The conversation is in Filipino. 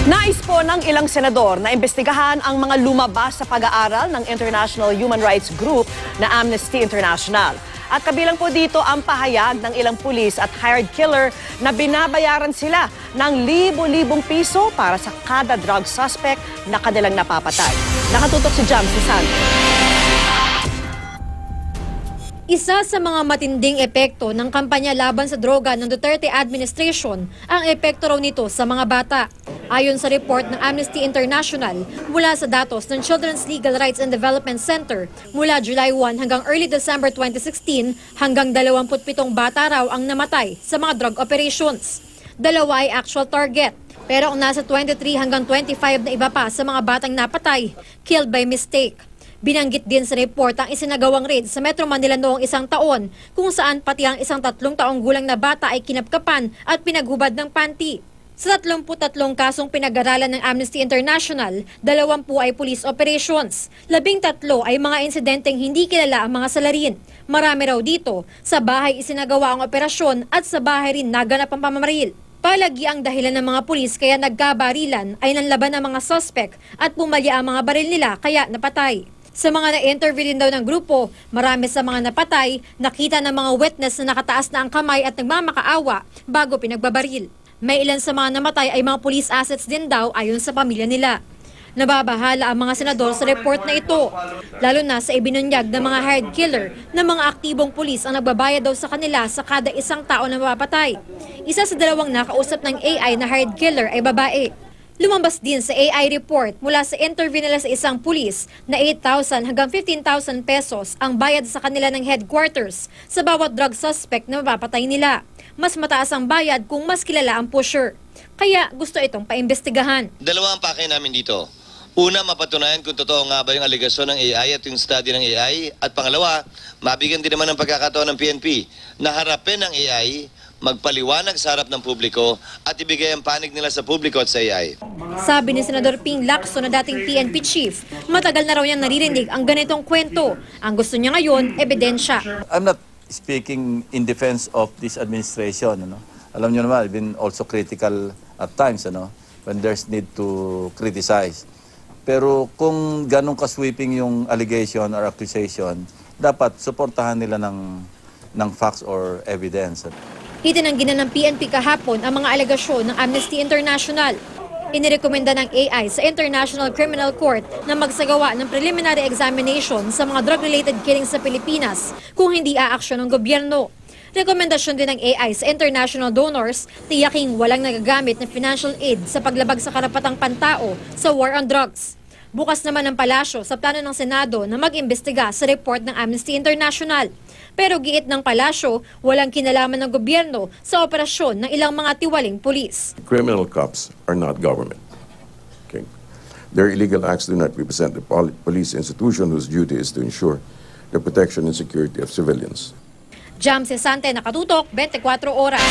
Nais po ng ilang senador na imbestigahan ang mga lumabas sa pag-aaral ng International Human Rights Group na Amnesty International. At kabilang po dito ang pahayag ng ilang pulis at hired killer na binabayaran sila ng libo-libong piso para sa kada drug suspect na kanilang napapatay. Nakatutok si Jam Susan. Isa sa mga matinding epekto ng kampanya laban sa droga ng Duterte administration ang epekto raw nito sa mga bata. Ayon sa report ng Amnesty International mula sa datos ng Children's Legal Rights and Development Center, mula July 1 hanggang early December 2016, hanggang 27 bata raw ang namatay sa mga drug operations. 2 ay actual target, pero ang nasa 23 hanggang 25 na iba pa sa mga batang napatay, killed by mistake. Binanggit din sa report ang isinagawang raid sa Metro Manila noong 1 taon, kung saan pati ang isang 3 taong gulang na bata ay kinapkapan at pinaghubad ng panty. Sa 33 kasong pinag-aralan ng Amnesty International, 20 ay police operations. 13 ay mga insidenteng hindi kilala ang mga salarin. Marami raw dito, sa bahay isinagawa ang operasyon at sa bahay rin naganap ang pamamaril. Palagi ang dahilan ng mga pulis kaya nagkabarilan ay nanlaban ang mga suspect at pumalya ang mga baril nila kaya napatay. Sa mga na-interview din daw ng grupo, marami sa mga napatay, nakita ng mga witness na nakataas na ang kamay at nagmamakaawa bago pinagbabaril. May ilan sa mga namatay ay mga police assets din daw ayon sa pamilya nila. Nababahala ang mga senador sa report na ito, lalo na sa ibinunyag ng mga hired killer na mga aktibong pulis ang nagbabayad daw sa kanila sa kada isang tao na mapapatay. Isa sa 2 nakausap ng AI na hired killer ay babae. Lumabas din sa AI report mula sa interview nila sa isang pulis na 8,000 hanggang 15,000 pesos ang bayad sa kanila ng headquarters sa bawat drug suspect na mapapatay nila. Mas mataas ang bayad kung mas kilala ang pusher. Kaya gusto itong paimbestigahan. 2 ang pakay namin dito. Una, mapatunayan kung totoo nga ba yung aligasyon ng AI at yung study ng AI. At pangalawa, mabigyan din naman ng pagkakataon ng PNP na harapin ng AI, magpaliwanag sa harap ng publiko at ibigay ang panig nila sa publiko at sa AI. Sabi ni Senador Ping Lacson na dating PNP chief, matagal na raw niyang naririnig ang ganitong kwento. Ang gusto niya ngayon, ebidensya. I'm not speaking in defense of this administration. Alam niyo naman, I've been also critical at times when there's need to criticize. Pero kung ganun ka-sweeping yung allegation or accusation, dapat suportahan nila ng facts or evidence. Itinanggi na ng PNP kahapon ang mga alegasyon ng Amnesty International. Inirekomenda ng AI sa International Criminal Court na magsagawa ng preliminary examination sa mga drug-related killings sa Pilipinas kung hindi aaksyon ng gobyerno. Rekomendasyon din ng AI sa international donors, tiyaking walang nagagamit na financial aid sa paglabag sa karapatang pantao sa war on drugs. Bukas naman ang palasyo sa plano ng Senado na mag-imbestiga sa report ng Amnesty International. Pero giit ng palasyo, walang kinalaman ng gobyerno sa operasyon ng ilang mga tiwaling pulis. Criminal cops are not government. Okay? Their illegal acts do not represent the police institution whose duty is to ensure the protection and security of civilians. Jam Cesante, Nakatutok, 24 Oras.